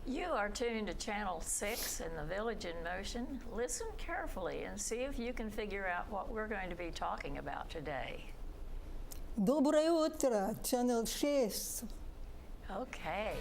You are tuned to Channel 6 in the Village in Motion. Listen carefully and see if you can figure out what we're going to be talking about today. Доброе утро, Channel 6. Okay.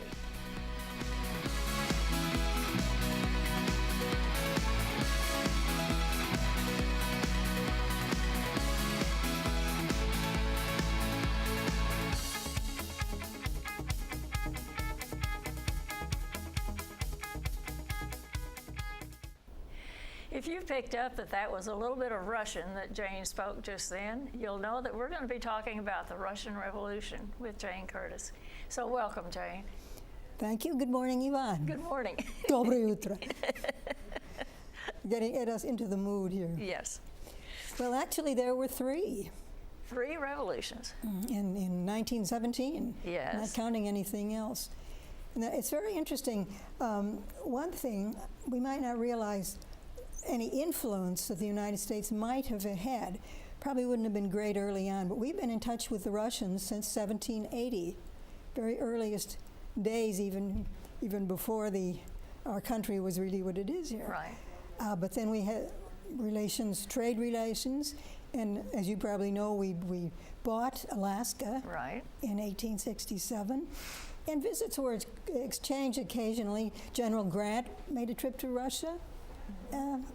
If you picked up that was a little bit of Russian that Jane spoke just then, you'll know that we're going to be talking about the Russian Revolution with Jane Curtis. So welcome, Jane. Thank you. Good morning, Yvonne. Good morning. Доброе утро. Getting us into the mood here. Yes. Well, actually, there were three. Three revolutions. In 1917. Yes. Not counting anything else. Now, it's very interesting. One thing, we might not realize any influence that the United States might have had. Probably wouldn't have been great early on, but we've been in touch with the Russians since 1780, very earliest days, even before our country was really what it is here. Right. But then we had relations, trade relations, and as you probably know, we bought Alaska Right. in 1867, and visits were exchanged occasionally. General Grant made a trip to Russia.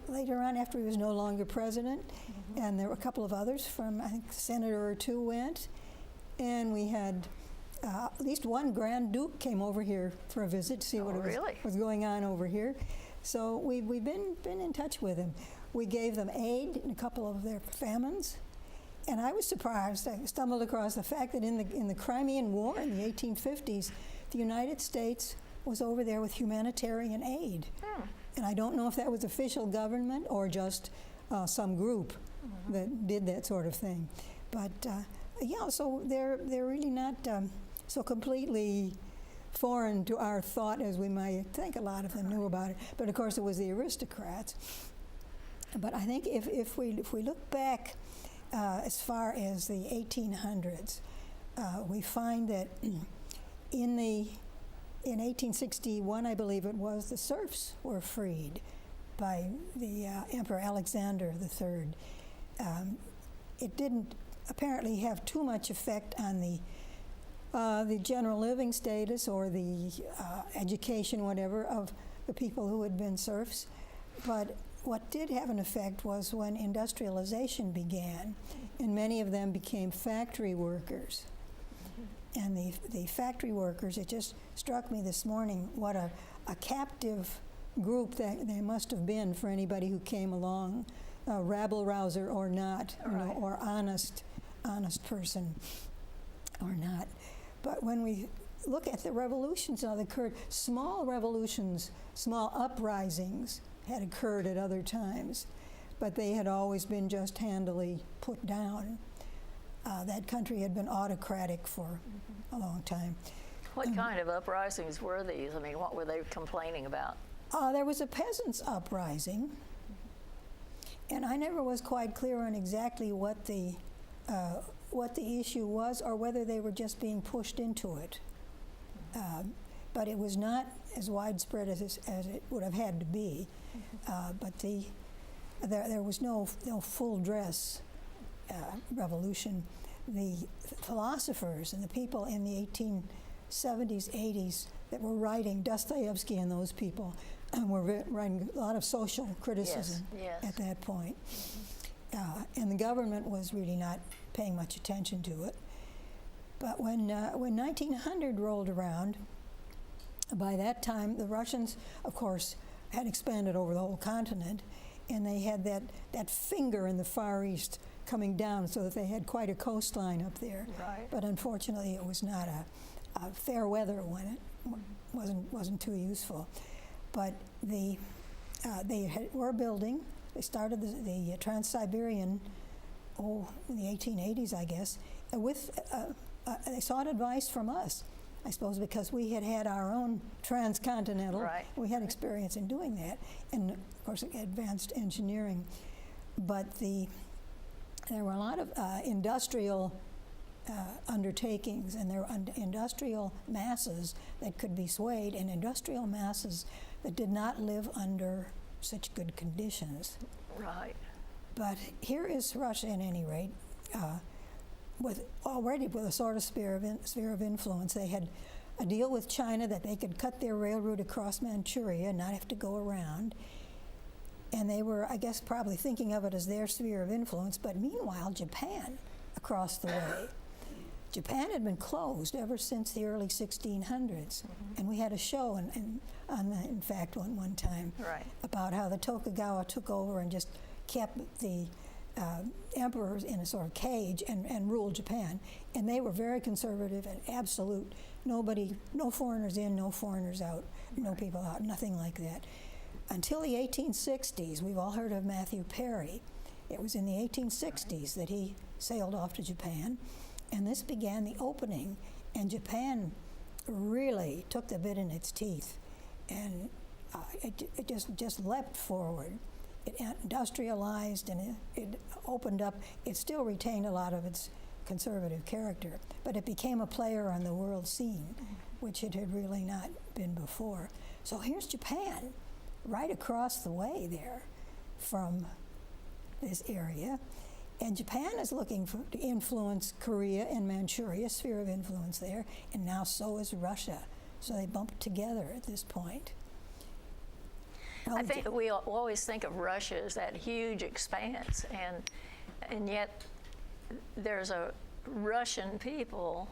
Later on, after he was no longer president, and there were a couple of others from, I think, a senator or two went, and we had at least one Grand Duke came over here for a visit to see what was going on over here. So we've been in touch with him. We gave them aid in a couple of their famines, and I was surprised. I stumbled across the fact that in the Crimean War in the 1850s, the United States was over there with humanitarian aid. And I don't know if that was official government or just some group that did that sort of thing. But yeah, so they're really not so completely foreign to our thought as we might think. A lot of them knew about it. But of course, it was the aristocrats. But I think if we look back as far as the 1800s, we find that in 1861, I believe it was, the serfs were freed by the Emperor Alexander III. It didn't apparently have too much effect on the general living status or the education, whatever, of the people who had been serfs. But what did have an effect was when industrialization began, and many of them became factory workers. And the factory workers, it just struck me this morning what a captive group that they must have been for anybody who came along, rabble-rouser or not, or honest person or not. But when we look at the revolutions that occurred, small revolutions, small uprisings had occurred at other times, but they had always been just handily put down. That country had been autocratic for a long time. What kind of uprisings were these? I mean, what were they complaining about? There was a peasants' uprising, and I never was quite clear on exactly what the issue was or whether they were just being pushed into it. But it was not as widespread as it would have had to be. But there was no full dress revolution. The philosophers and the people in the 1870s, 80s that were writing, Dostoevsky and those people, were writing a lot of social criticism at that point. And the government was really not paying much attention to it. But when 1900 rolled around, by that time the Russians, of course, had expanded over the whole continent, and they had that finger in the Far East coming down, so that they had quite a coastline up there. Right. But unfortunately, it was not a fair weather when it wasn't too useful. But they were building. They started the Trans-Siberian, in the 1880s, I guess. They sought advice from us, I suppose, because we had our own transcontinental. Right. We had experience in doing that, and of course, advanced engineering. But there were a lot of industrial undertakings, and there were industrial masses that could be swayed, and industrial masses that did not live under such good conditions. Right. But here is Russia, at any rate, with a sort of sphere of influence. They had a deal with China that they could cut their railroad across Manchuria and not have to go around. And they were, I guess, probably thinking of it as their sphere of influence. But meanwhile, Japan, across the way, Japan had been closed ever since the early 1600s. And we had a show, in fact, one time, Right. about how the Tokugawa took over and just kept the emperors in a sort of cage and ruled Japan. And they were very conservative and absolute. Nobody, no foreigners in, no foreigners out, no people out, nothing like that. Until the 1860s, we've all heard of Matthew Perry. It was in the 1860s that he sailed off to Japan, and this began the opening, and Japan really took the bit in its teeth, and it just leapt forward. It industrialized, and it opened up. It still retained a lot of its conservative character, but it became a player on the world scene, which it had really not been before. So here's Japan, right across the way there from this area. And Japan is looking to influence Korea and Manchuria, sphere of influence there, and now so is Russia. So they bump together at this point. I think we always think of Russia as that huge expanse, and yet there's a Russian people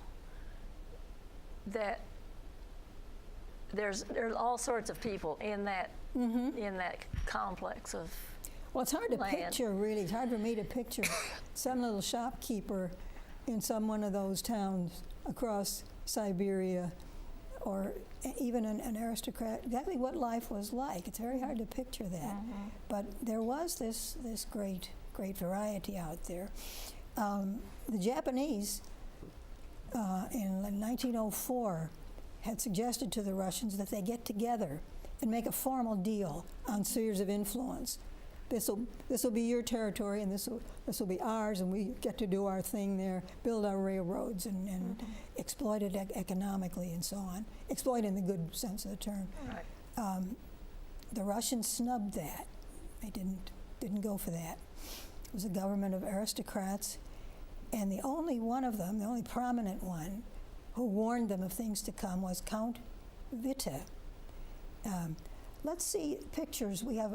that there's all sorts of people in that complex of well, it's hard to land. picture, really. It's hard for me to picture some little shopkeeper in one of those towns across Siberia, or even an aristocrat, exactly what life was like. It's very hard to picture that. But there was this great variety out there. The Japanese, in 1904, had suggested to the Russians that they get together and make a formal deal on spheres of influence. This will be your territory, and this will be ours, and we get to do our thing there, build our railroads, and exploit it economically and so on. Exploit in the good sense of the term. Right. The Russians snubbed that. They didn't go for that. It was a government of aristocrats, and the only one of them, the only prominent one, who warned them of things to come was Count Witte. Let's see pictures. We have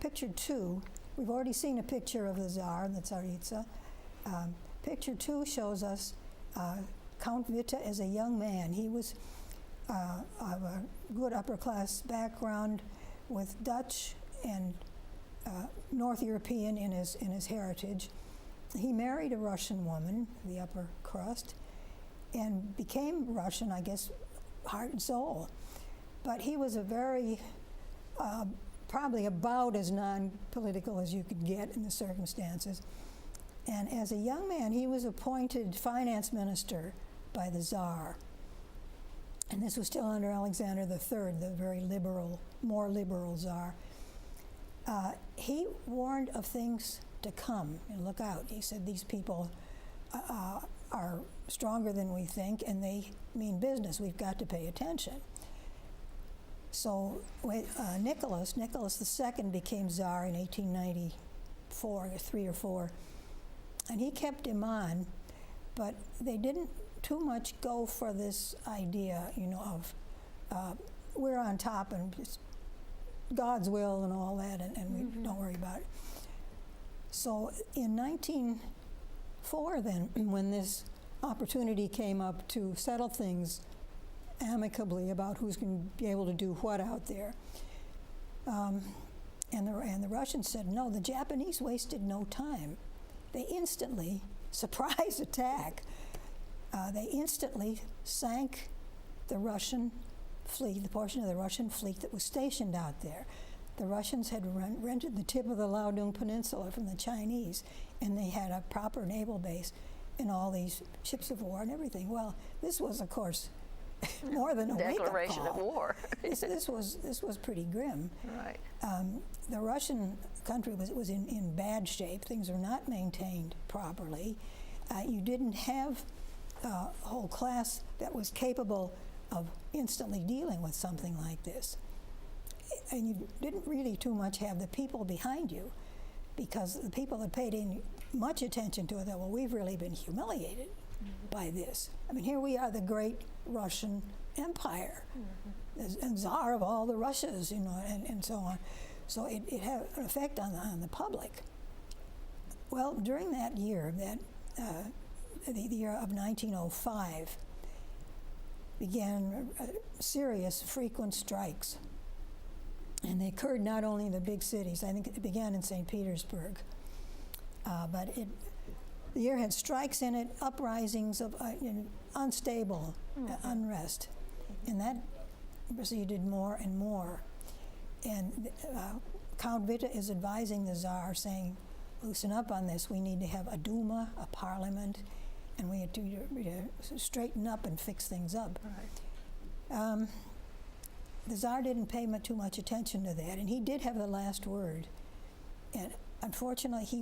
picture 2. We've already seen a picture of the Tsar and the Tsaritsa. Picture 2 shows us Count Witte as a young man. He was of a good upper-class background with Dutch and North European in his heritage. He married a Russian woman, the upper crust, and became Russian, I guess, heart and soul. But he was a very, probably about as non-political as you could get in the circumstances. And as a young man, he was appointed finance minister by the Tsar. And this was still under Alexander III, the very liberal, more liberal Tsar. He warned of things to come, and look out. He said these people are stronger than we think, and they mean business. We've got to pay attention. So Nicholas II became Tsar in 1894, 3 or 4, and he kept him on, but they didn't too much go for this idea, of we're on top and it's God's will and all that, and we don't worry about it. So in 1904 then, when this opportunity came up to settle things amicably about who's going to be able to do what out there, and the Russians said no, the Japanese wasted no time. They instantly, surprise attack, they instantly sank the Russian fleet, the portion of the Russian fleet that was stationed out there. The Russians had rented the tip of the Liaodong Peninsula from the Chinese, and they had a proper naval base and all these ships of war and everything. Well, this was, of course, more than a wake-up declaration call. of war. This was pretty grim. Right. The Russian country was in bad shape. Things were not maintained properly. You didn't have whole class that was capable of instantly dealing with something like this. And you didn't really too much have the people behind you, because the people that paid in much attention to it thought, well, we've really been humiliated by this. I mean, here we are, the great Russian Empire, and Tsar of all the Russias, you know, and so on. So it had an effect on the public. Well, during that year, the year of 1905, began serious, frequent strikes. And they occurred not only in the big cities, I think it began in St. Petersburg, but the year had strikes in it, uprisings of unstable unrest, and that proceeded more and more. And Count Witte is advising the Tsar, saying, loosen up on this, we need to have a Duma, a parliament, and we have to straighten up and fix things up. Right. The Tsar didn't pay too much attention to that, and he did have the last word. And unfortunately, he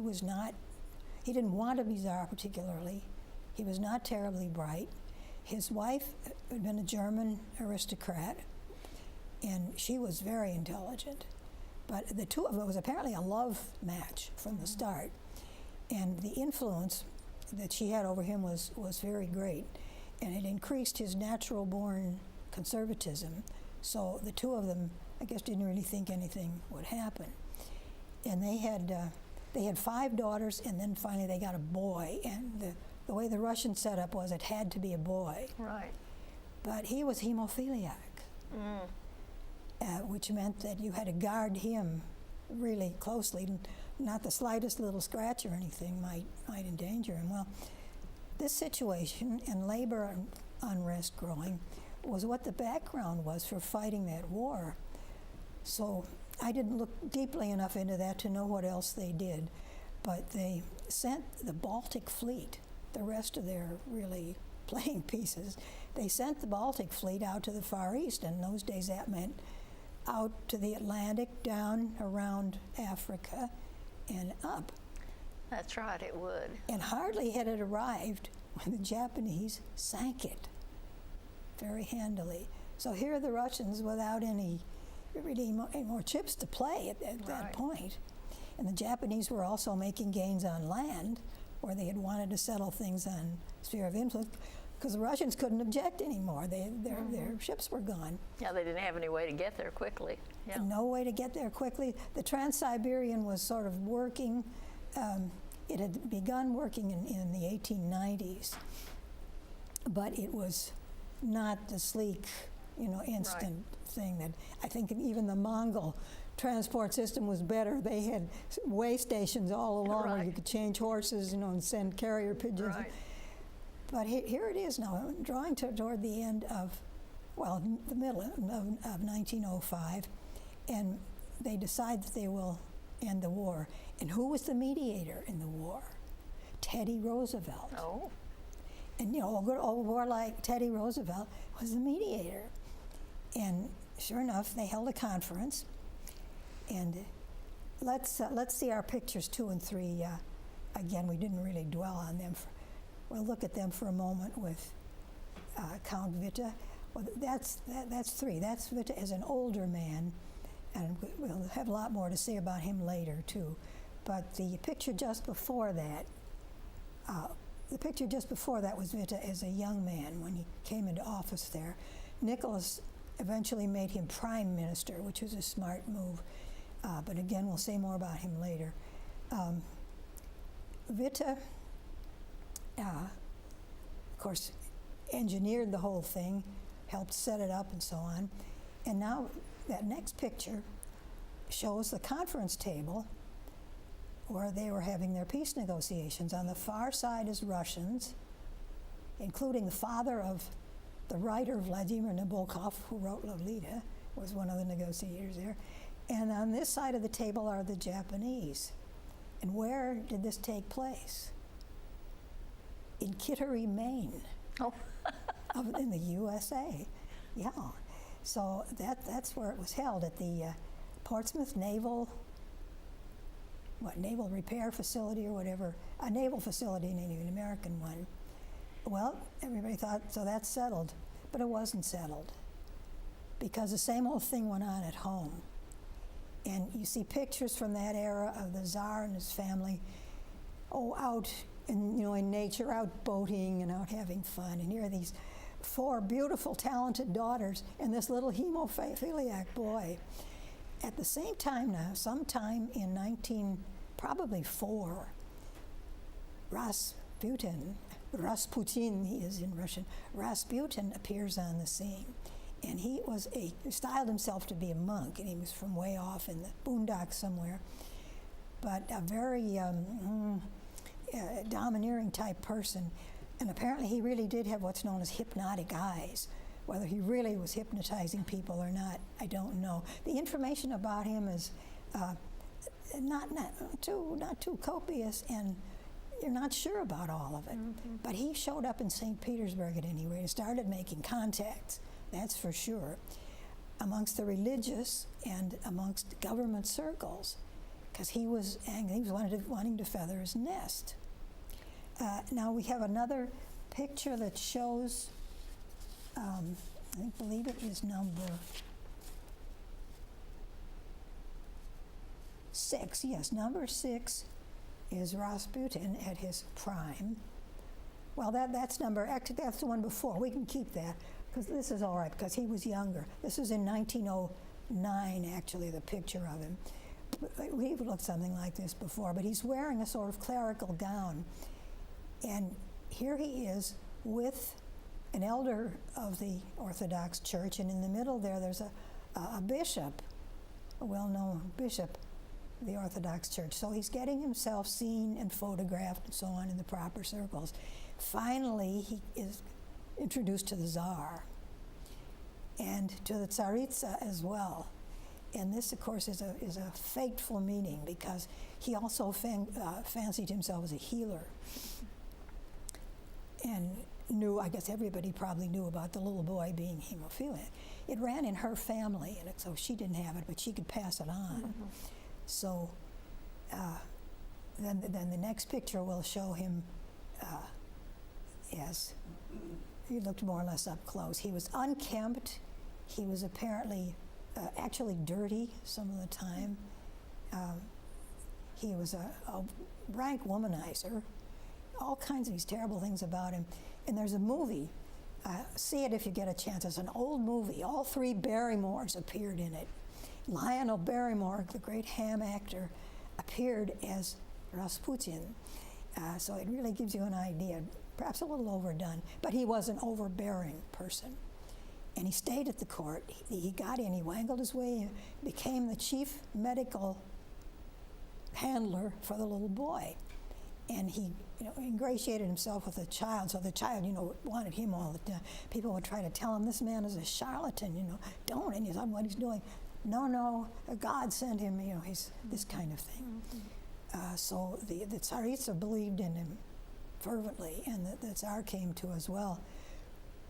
didn't want to be Tsar particularly. He was not terribly bright. His wife had been a German aristocrat, and she was very intelligent. But the two of them was apparently a love match from the start. And the influence that she had over him was very great. And it increased his natural-born conservatism. So the two of them, I guess, didn't really think anything would happen. And they had 5 daughters, and then finally they got a boy. And the way the Russian setup was, it had to be a boy. Right. But he was hemophiliac, which meant that you had to guard him really closely. Not the slightest little scratch or anything might endanger him. Well, this situation and labor unrest growing was what the background was for fighting that war. So I didn't look deeply enough into that to know what else they did, but they sent the Baltic Fleet, the rest of their really playing pieces, they sent the Baltic Fleet out to the Far East, and in those days that meant out to the Atlantic, down around Africa, and up. That's right, it would. And hardly had it arrived when the Japanese sank it very handily. So here are the Russians without any more chips to play at that point. And the Japanese were also making gains on land, where they had wanted to settle things on sphere of influence, because the Russians couldn't object anymore. Their ships were gone. Yeah, they didn't have any way to get there quickly. Yeah. No way to get there quickly. The Trans-Siberian was sort of working. It had begun working in the 1890s, but it was not the sleek, instant thing that I think even the Mongol transport system was better. They had way stations all along where you could change horses, and send carrier pigeons. Right. But here it is now, drawing toward the end of, the middle of 1905, and they decide that they will end the war. And who was the mediator in the war? Teddy Roosevelt. Oh. And, a good old war like Teddy Roosevelt was the mediator. And sure enough, they held a conference. And let's see our pictures 2 and 3. Again, we didn't really dwell on them. We'll look at them for a moment with Count Witte. Well, that's 3. That's Witte as an older man, and we'll have a lot more to say about him later too. But the picture just before that, was Witte as a young man when he came into office there. Nicholas eventually made him prime minister, which was a smart move. But again, we'll say more about him later. Witte, of course, engineered the whole thing, helped set it up and so on. And now that next picture shows the conference table where they were having their peace negotiations. On the far side is Russians, including the father of the writer Vladimir Nabokov, who wrote Lolita, was one of the negotiators there. And on this side of the table are the Japanese. And where did this take place? In Kittery, Maine. Oh. In the USA. Yeah. So that's where it was held, at the Portsmouth Naval Repair Facility or whatever, a naval facility, an American one. Well, everybody thought, so that's settled. But it wasn't settled, because the same old thing went on at home. And you see pictures from that era of the Tsar and his family, out in nature, out boating and out having fun. And here are these 4 beautiful, talented daughters and this little hemophiliac boy. At the same time now, sometime in 1904, Rasputin, he is in Russian, Rasputin appears on the scene. And he styled himself to be a monk, and he was from way off in the boondocks somewhere, but a very domineering type person. And apparently he really did have what's known as hypnotic eyes. Whether he really was hypnotizing people or not, I don't know. The information about him is not too copious, and you're not sure about all of it. Mm-hmm. But he showed up in St. Petersburg at any rate and started making contacts, that's for sure, amongst the religious and amongst government circles, because he was angry. He was wanting to feather his nest. Now we have another picture that shows, I believe it is number 6. Yes, number 6 is Rasputin at his prime. Well, that's actually that's the one before. We can keep that, because this is all right, because he was younger. This is in 1909, actually, the picture of him. We've looked something like this before, but he's wearing a sort of clerical gown. And here he is with an elder of the Orthodox Church, and in the middle there's a bishop, a well-known bishop of the Orthodox Church. So he's getting himself seen and photographed and so on in the proper circles. Finally, he is introduced to the Tsar and to the Tsaritsa as well. And this, of course, is a fateful meeting, because he also fancied himself as a healer, and knew, I guess everybody probably knew about the little boy being hemophiliac. It ran in her family, and so she didn't have it, but she could pass it on. Mm-hmm. So then the next picture will show him as he looked more or less up close. He was unkempt. He was apparently actually dirty some of the time. He was a rank womanizer. All kinds of these terrible things about him. And there's a movie, see it if you get a chance. It's an old movie. All 3 Barrymores appeared in it. Lionel Barrymore, the great ham actor, appeared as Rasputin. So it really gives you an idea, perhaps a little overdone, but he was an overbearing person. And he stayed at the court. He got in, he wangled his way in, became the chief medical handler for the little boy. And he ingratiated himself with the child, so the child, wanted him all the time. People would try to tell him, this man is a charlatan, don't, and he's on what he's doing. No, God sent him, he's this kind of thing. Mm-hmm. So the Tsaritsa believed in him fervently, and the Tsar came to as well.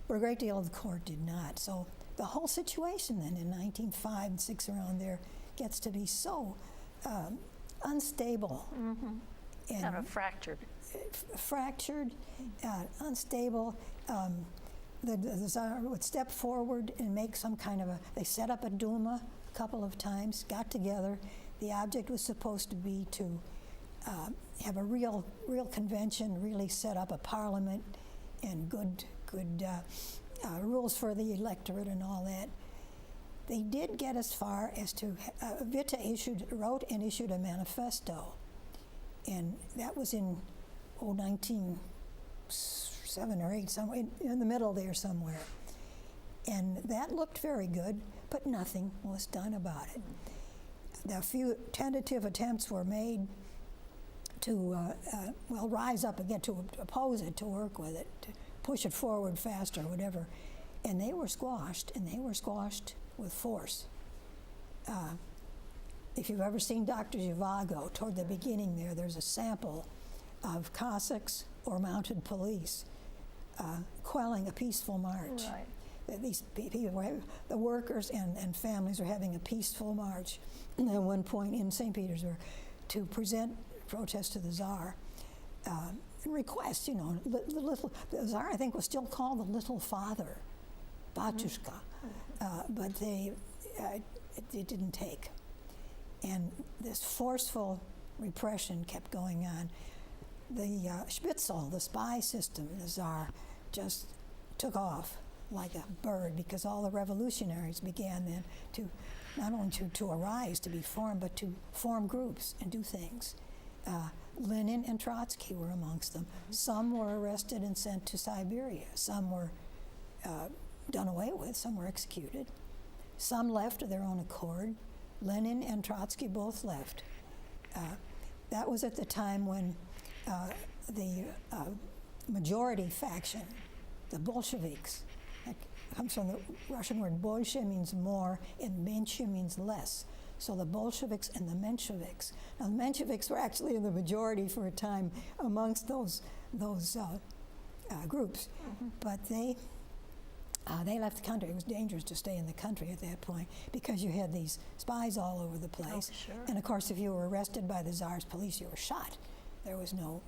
But a great deal of the court did not. So the whole situation then in 1905 and 6 around there gets to be so unstable. Mm-hmm. And kind of fractured. Unstable. The Tsar would step forward and make some kind of they set up a Duma a couple of times, got together. The object was supposed to be to have a real convention, really set up a parliament and good rules for the electorate and all that. They did get as far as to, Witte wrote and issued a manifesto. And that was in 1907 or 8, somewhere in the middle there somewhere. And that looked very good, but nothing was done about it. The few tentative attempts were made to, rise up again, to oppose it, to work with it, to push it forward faster, whatever. And they were squashed, with force. If you've ever seen Dr. Zhivago, toward the beginning there's a sample of Cossacks or mounted police quelling a peaceful march. Right. These people, the workers and families are having a peaceful march at one point in St. Petersburg to present protest to the Tsar. requests, you know, the Tsar, I think, was still called the Little Father, Batushka, but it didn't take. And this forceful repression kept going on. The Spitzel, the spy system, the Tsar, just took off like a bird, because all the revolutionaries began then to not only to arise, to be formed, but to form groups and do things. Lenin and Trotsky were amongst them. Some were arrested and sent to Siberia. Some were done away with. Some were executed. Some left of their own accord. Lenin and Trotsky both left. That was at the time when the majority faction, the Bolsheviks, that comes from the Russian word bolshe, means more, and menche means less. So the Bolsheviks and the Mensheviks. Now the Mensheviks were actually in the majority for a time amongst those groups, but they left the country. It was dangerous to stay in the country at that point because you had these spies all over the place. Oh, sure. And of course, if you were arrested by the Tsar's police, you were shot. There was no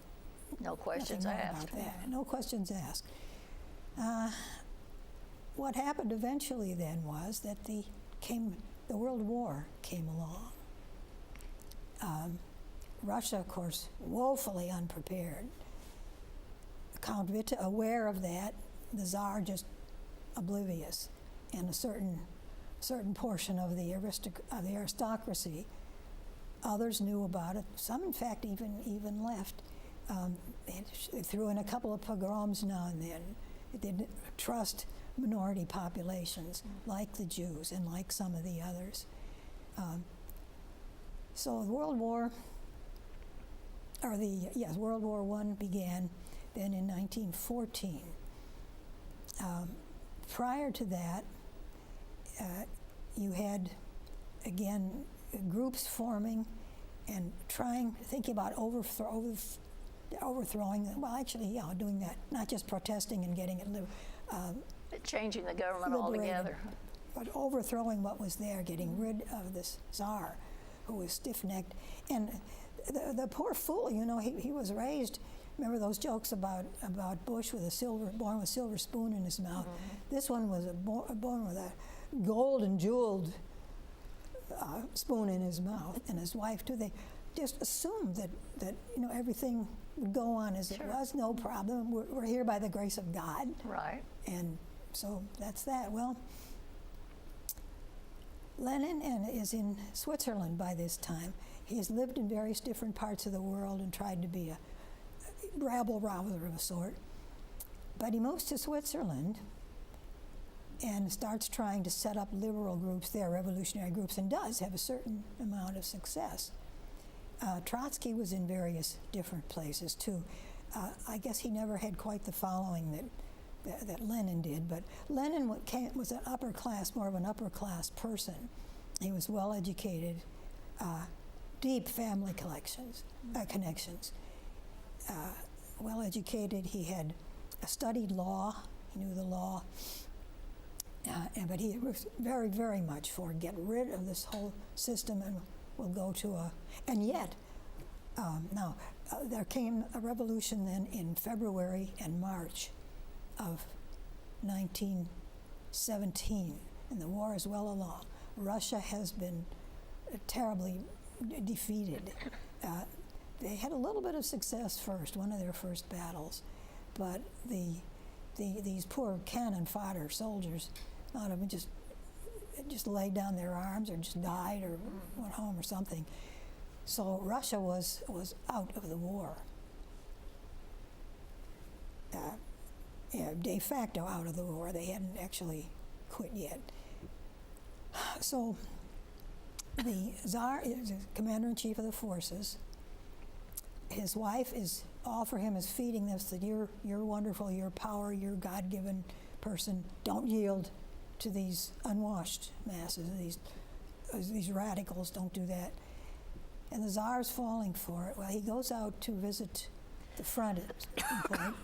questions nothing more asked. about that. No questions asked. What happened eventually then was that the World War came along. Russia, of course, woefully unprepared. Count Witte, aware of that, the Tsar just oblivious, and a certain portion of the aristocracy. Others knew about it. Some, in fact, even left. They threw in a couple of pogroms now and then. They didn't trust minority populations like the Jews and like some of the others. So World War I began then in 1914. Prior to that, you had, again, groups forming and thinking about overthrowing, doing that, not just protesting and getting it Changing the government liberated, altogether. but overthrowing what was there, getting rid of this Tsar who was stiff-necked. And the poor fool, you know, he was raised, remember those jokes about Bush born with a silver spoon in his mouth? This one was born with a gold and jeweled spoon in his mouth, and his wife too. They just assumed that you know, everything would go on as it was, no problem. We're here by the grace of God. Right. And so that's that. Well, Lenin is in Switzerland by this time. He has lived in various different parts of the world and tried to be a rabble-rouser of a sort. But he moves to Switzerland and starts trying to set up liberal groups there, revolutionary groups, and does have a certain amount of success. Trotsky was in various different places too. I guess he never had quite the following that Lenin did, but Lenin was an upper class, more of an upper class person. He was well educated, deep family connections. Well educated. He had studied law. He knew the law. But he was very, very much for get rid of this whole system, and we'll go to and yet, there came a revolution then in February and March of 1917, and the war is well along. Russia has been terribly defeated. They had a little bit of success first, one of their first battles, but these poor cannon fodder soldiers, a lot of them just laid down their arms or just died or went home or something. So Russia was out of the war. De facto out of the war. They hadn't actually quit yet. So the Tsar is the commander-in-chief of the forces. His wife is all for him is feeding this that you're wonderful, you're power, you're God-given person. Don't yield to these unwashed masses, these radicals. Don't do that. And the Tsar's falling for it. Well, he goes out to visit the front at some point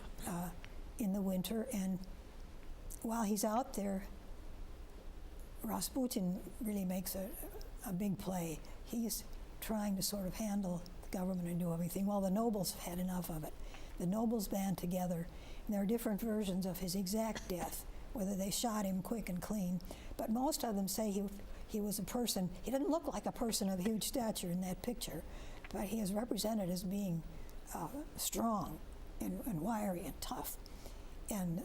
in the winter, and while he's out there, Rasputin really makes a big play. He's trying to sort of handle the government and do everything. Well, the nobles have had enough of it. the nobles band together, and there are different versions of his exact death, whether they shot him quick and clean. But most of them say he was a person, he didn't look like a person of huge stature in that picture, but he is represented as being strong and wiry and tough. And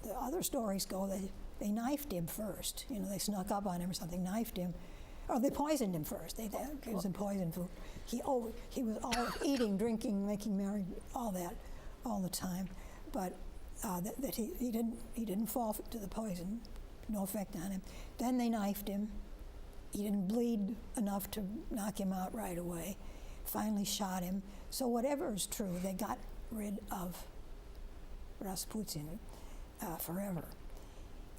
the other stories go that they knifed him first. You know, they snuck up on him or something, knifed him. Or they poisoned him first. They gave him poison food. He was all eating, drinking, making merry, all that, all the time. But that he didn't fall to the poison, no effect on him. Then they knifed him. He didn't bleed enough to knock him out right away. Finally shot him. So whatever is true, they got rid of Rasputin forever.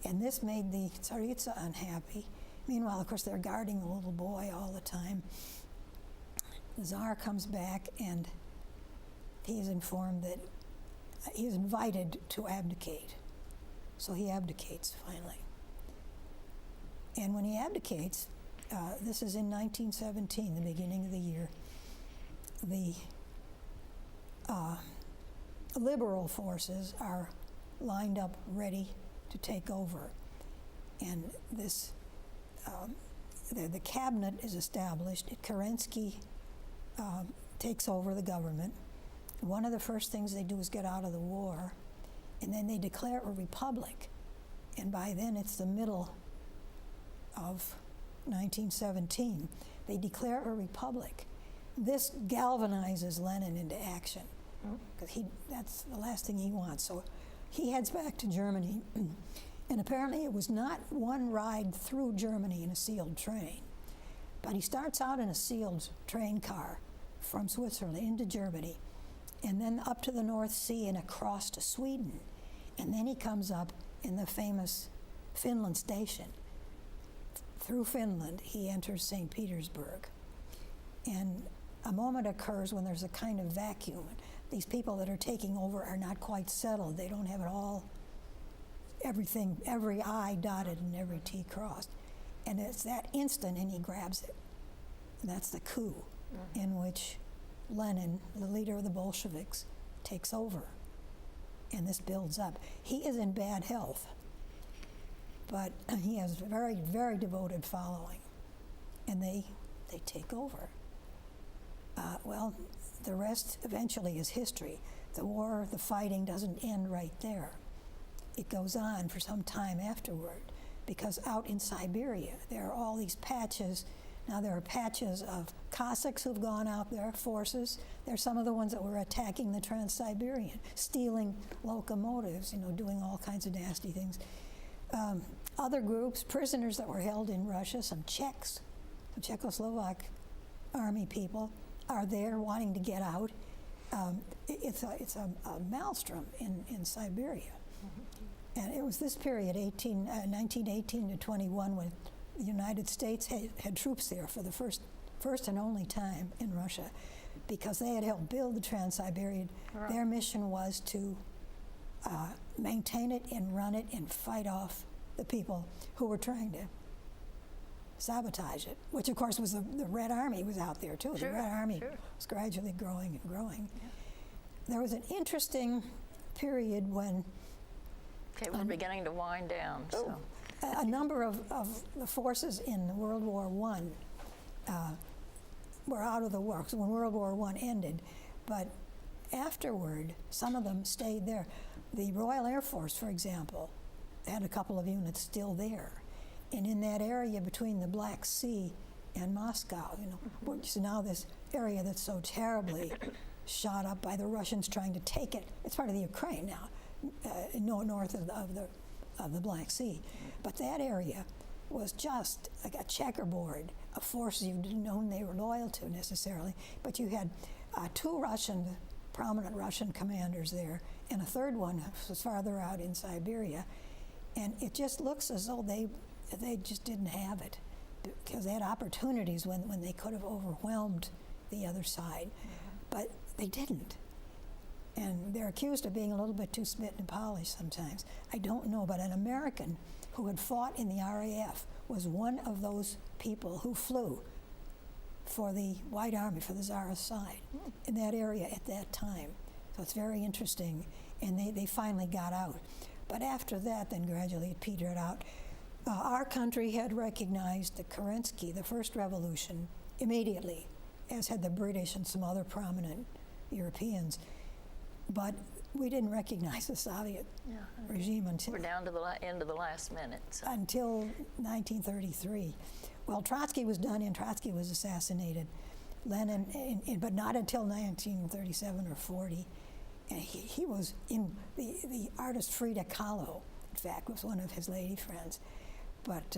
And this made the Tsaritsa unhappy. Meanwhile, of course, they're guarding the little boy all the time. The Tsar comes back and he is informed that he is invited to abdicate. So he abdicates finally. And when he abdicates, this is in 1917, the beginning of the year, the liberal forces are lined up ready to take over. And this, the cabinet is established. Kerensky takes over the government. One of the first things they do is get out of the war, and then they declare a republic. And by then it's the middle of 1917. They declare a republic. This galvanizes Lenin into action, because that's the last thing he wants. So he heads back to Germany, and apparently it was not one ride through Germany in a sealed train, but he starts out in a sealed train car from Switzerland into Germany, and then up to the North Sea and across to Sweden. And then he comes up in the famous Finland station. Through Finland, he enters St. Petersburg. And a moment occurs when there's a kind of vacuum. These people that are taking over are not quite settled. They don't have it all, everything, every I dotted and every T crossed. And it's that instant, and he grabs it. And that's the coup in which Lenin, the leader of the Bolsheviks, takes over. And this builds up. He is in bad health, but he has a very, very devoted following. And they take over. Well, the rest eventually is history. The war, the fighting doesn't end right there. It goes on for some time afterward, because out in Siberia, there are all these patches. Now there are patches of Cossacks who've gone out there, forces. There are some of the ones that were attacking the Trans-Siberian, stealing locomotives, doing all kinds of nasty things. Other groups, prisoners that were held in Russia, some Czechs, some Czechoslovak army people, are there wanting to get out. It's a maelstrom in Siberia. And it was this period, 1918 to 21, when the United States had troops there for the first and only time in Russia, because they had helped build the Trans-Siberian. Right. Their mission was to maintain it and run it and fight off the people who were trying to sabotage it, which of course was the Red Army was out there too. Sure, the Red Army was gradually growing and growing. Yeah. There was an interesting period when it was beginning to wind down. So. A number of the forces in World War I were out of the war when World War I ended, but afterward, some of them stayed there. The Royal Air Force, for example, had a couple of units still there. And in that area between the Black Sea and Moscow, which is now this area that's so terribly shot up by the Russians trying to take it. It's part of the Ukraine now, north of the Black Sea. But that area was just like a checkerboard of forces you didn't know they were loyal to necessarily. But you had two prominent Russian commanders there, and a third one was farther out in Siberia. And it just looks as though they just didn't have it, because they had opportunities when they could have overwhelmed the other side, but they didn't. And they're accused of being a little bit too smitten and polished sometimes. I don't know, but an American who had fought in the RAF was one of those people who flew for the White Army, for the Tsarist side, in that area at that time. So it's very interesting, and they finally got out. But after that, then gradually it petered out. Our country had recognized the Kerensky, the first revolution, immediately, as had the British and some other prominent Europeans. But we didn't recognize the Soviet regime until... We're down to the end of the last minute. So. Until 1933. Well, Trotsky was done and Trotsky was assassinated. Lenin, but not until 1937 or 40. And he was in, the artist Frida Kahlo, in fact, was one of his lady friends. But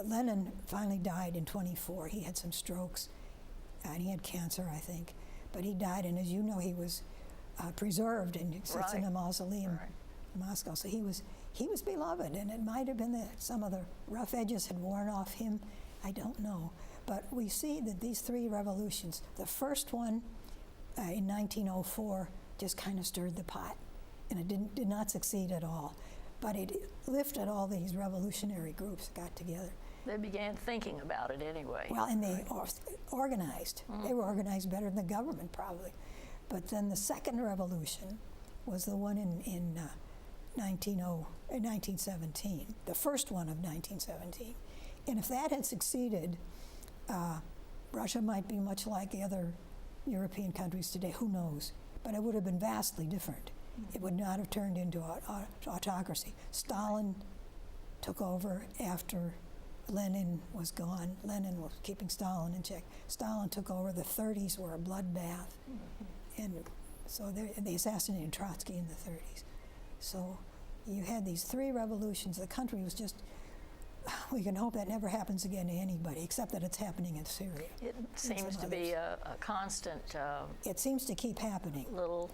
Lenin finally died in 24. He had some strokes, and he had cancer, I think. But he died, and as you know, he was preserved and sits in a mausoleum in Moscow. So he was beloved, and it might have been that some of the rough edges had worn off him. I don't know. But we see that these three revolutions, the first one in 1904 just kind of stirred the pot, and it did not succeed at all. But it lifted all these revolutionary groups that got together. They began thinking about it anyway. Well, and they organized. They were organized better than the government, probably. But then the second revolution was the one in 1917, the first one of 1917. And if that had succeeded, Russia might be much like the other European countries today, who knows? But it would have been vastly different. It would not have turned into autocracy. Stalin took over after Lenin was gone. Lenin was keeping Stalin in check. Stalin took over. The 30s were a bloodbath. And so they assassinated Trotsky in the 30s. So you had these three revolutions. The country was just, we can hope that never happens again to anybody, except that it's happening in Syria. It seems to be a constant... it seems to keep happening. Little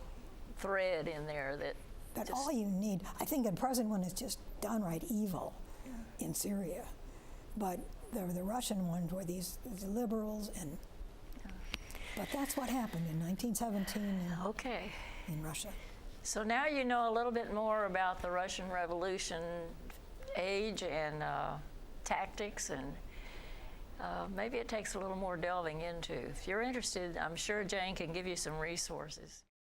thread in there that... But all you need, I think the present one is just downright evil in Syria. But the Russian ones were these liberals, and but that's what happened in 1917 in Russia. So now you know a little bit more about the Russian Revolution age and tactics, and maybe it takes a little more delving into. If you're interested, I'm sure Jane can give you some resources.